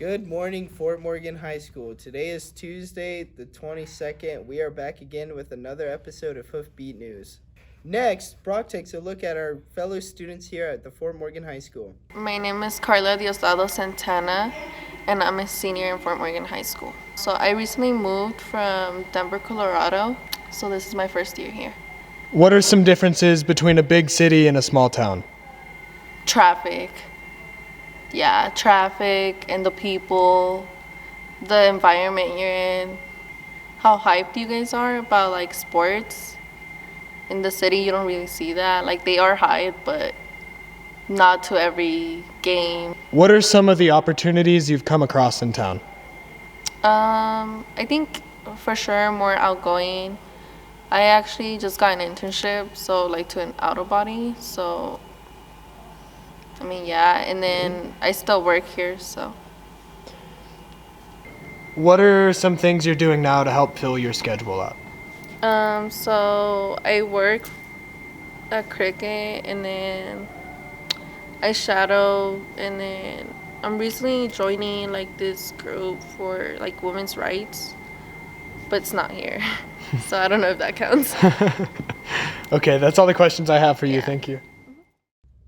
Good morning, Fort Morgan High School. Today is Tuesday, the 22nd. We are back again with another episode of Hoofbeat News. Next, Brock takes a look at our fellow students here at the Fort Morgan High School. My name is Karla Santana, and I'm a senior in Fort Morgan High School. So I recently moved from Denver, Colorado, so this is my first year here. What are some differences between a big city and a small town? Traffic. Yeah, traffic and the people, the environment you're in, how hyped you guys are about like sports. In the city, you don't really see that. Like they are hyped, but not to every game. What are some of the opportunities you've come across in town? I think for sure more outgoing. I actually just got an internship, so like to an auto body, so yeah, and then I still work here, so. What are some things you're doing now to help fill your schedule up? So I work at Cricket, and then I shadow, and then I'm recently joining like this group for like women's rights, but it's not here, so I don't know if that counts. Okay, that's all the questions I have for you. Yeah. Thank you.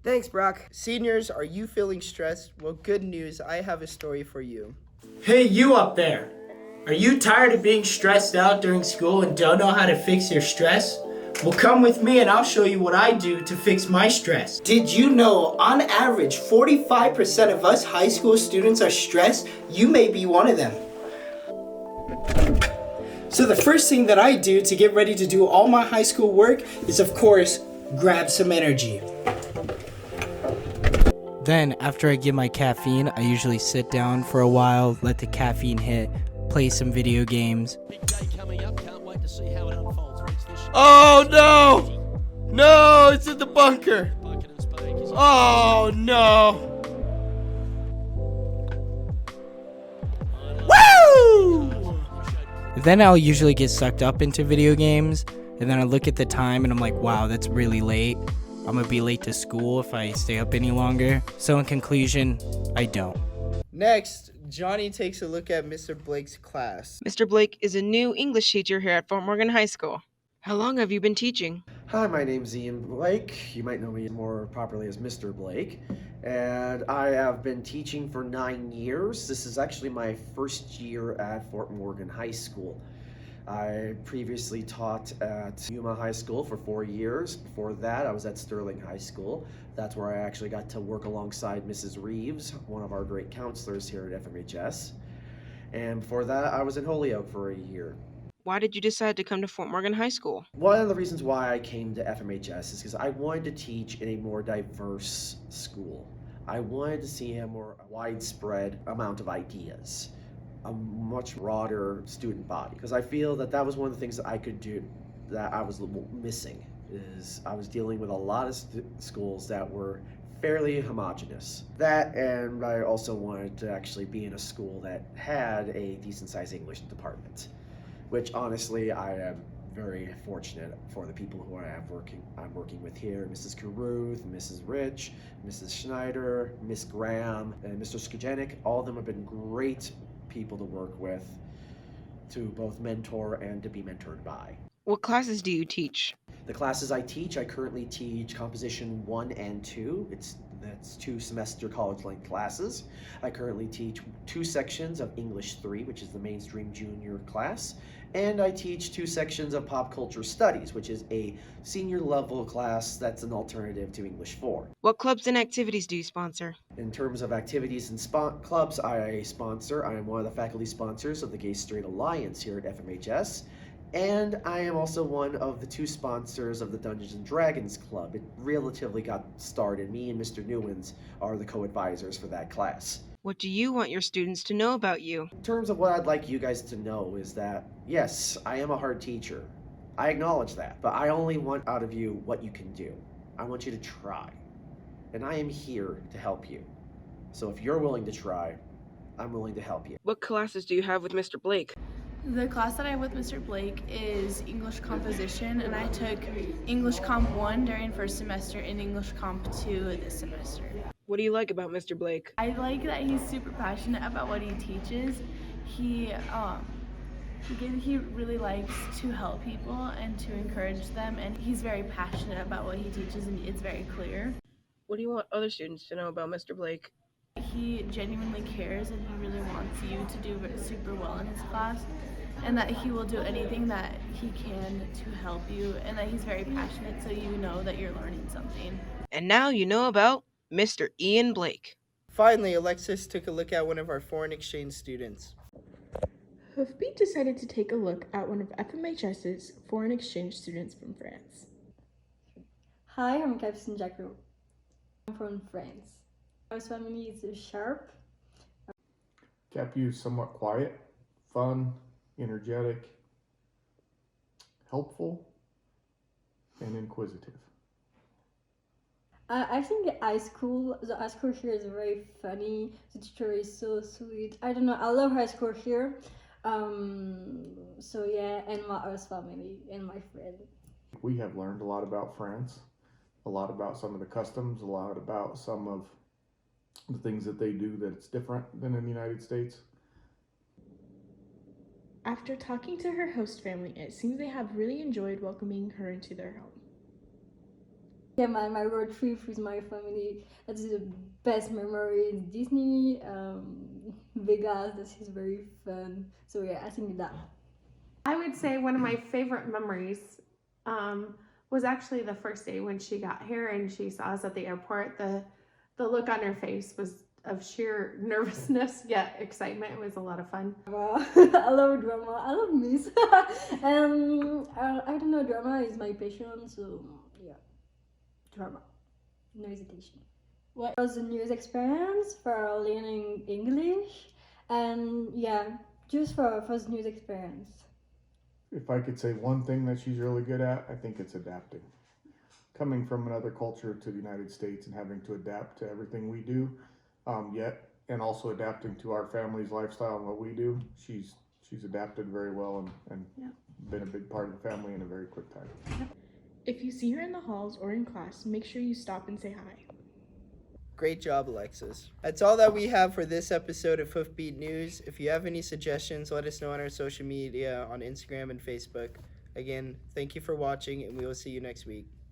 Thanks, Brock. Seniors, are you feeling stressed? Well, good news. I have a story for you. Hey, you up there! Are you tired of being stressed out during school and don't know how to fix your stress? Well, come with me and I'll show you what I do to fix my stress. Did you know, on average, 45% of us high school students are stressed? You may be one of them. So the first thing that I do to get ready to do all my high school work is, of course, grab some energy. Then, after I get my caffeine, I usually sit down for a while, let the caffeine hit, play some video games. Oh no! No, it's in the bunker! Oh no! Woo! Then I'll usually get sucked up into video games, and then I look at the time and I'm like, wow, that's really late. I'm gonna be late to school if I stay up any longer. So in conclusion, I don't. Next, Johnny takes a look at Mr. Blake's class. Mr. Blake is a new English teacher here at Fort Morgan High School. How long have you been teaching? Hi, my name's Ian Blake. You might know me more properly as Mr. Blake. And I have been teaching for 9 years. This is actually my first year at Fort Morgan High School. I previously taught at Yuma High School for 4 years. Before that, I was at Sterling High School. That's where I actually got to work alongside Mrs. Reeves, one of our great counselors here at FMHS. And before that, I was in Holyoke for a year. Why did you decide to come to Fort Morgan High School? One of the reasons why I came to FMHS is because I wanted to teach in a more diverse school. I wanted to see a more widespread amount of ideas, a much broader student body, because I feel that that was one of the things that I could do that I was missing, is I was dealing with a lot of schools that were fairly homogenous. That, and I also wanted to actually be in a school that had a decent sized English department, which honestly I am very fortunate for the people who I'm working with here. Mrs. Caruth, Mrs. Rich, Mrs. Schneider, Miss Graham, and Mr. Skajenik. All of them have been great people to work with, to both mentor and to be mentored by. What classes do you teach? The classes I teach, I currently teach Composition 1 and 2. That's 2 semester college length classes. I currently teach 2 sections of English 3, which is the mainstream junior class, and I teach 2 sections of Pop Culture Studies, which is a senior level class that's an alternative to English 4. What clubs and activities do you sponsor? In terms of activities and clubs I am one of the faculty sponsors of the Gay Straight Alliance here at FMHS, and I am also one of the 2 sponsors of the Dungeons and Dragons Club. It relatively got started. Me and Mr. Newlands are the co-advisors for that class. What do you want your students to know about you? In terms of what I'd like you guys to know is that, yes, I am a hard teacher. I acknowledge that, but I only want out of you what you can do. I want you to try, and I am here to help you. So if you're willing to try, I'm willing to help you. What classes do you have with Mr. Blake? The class that I have with Mr. Blake is English Composition, and I took English Comp 1 during first semester and English Comp 2 this semester. What do you like about Mr. Blake? I like that he's super passionate about what he teaches. He really likes to help people and to encourage them, and he's very passionate about what he teaches, and it's very clear. What do you want other students to know about Mr. Blake? He genuinely cares, and he really wants you to do super well in his class, and that he will do anything that he can to help you, and that he's very passionate, so you know that you're learning something. And now you know about Mr. Ian Blake. Finally, Alexis took a look at one of our foreign exchange students. Hoofbeat decided to take a look at one of FMHS's foreign exchange students from France. Hi, I'm Capu. I'm from France. My family is sharp. Capu is somewhat quiet, fun, energetic, helpful, and inquisitive. I think the high school here is very funny. The teacher is so sweet. I don't know, I love high school here. So yeah, and my host family and my friend. We have learned a lot about France, a lot about some of the customs, a lot about some of the things that they do that's different than in the United States. After talking to her host family, it seems they have really enjoyed welcoming her into their home. Yeah, my road trip with my family, that's the best memory in Disney, Vegas, this is very fun. So yeah, I think that. I would say one of my favorite memories was actually the first day when she got here and she saw us at the airport. The look on her face was of sheer nervousness yet excitement. It was a lot of fun. Wow. I love drama. I love Miss. I don't know, drama is my passion, so yeah. Drama. No hesitation. What was the news experience for learning English? And yeah, just for the news experience. If I could say one thing that she's really good at, I think it's adapting. Coming from another culture to the United States and having to adapt to everything we do, and also adapting to our family's lifestyle and what we do, she's adapted very well and been a big part of the family in a very quick time. If you see her in the halls or in class, make sure you stop and say hi. Great job, Alexis. That's all that we have for this episode of Hoofbeat News. If you have any suggestions, let us know on our social media on Instagram and Facebook. Again, thank you for watching, and we will see you next week.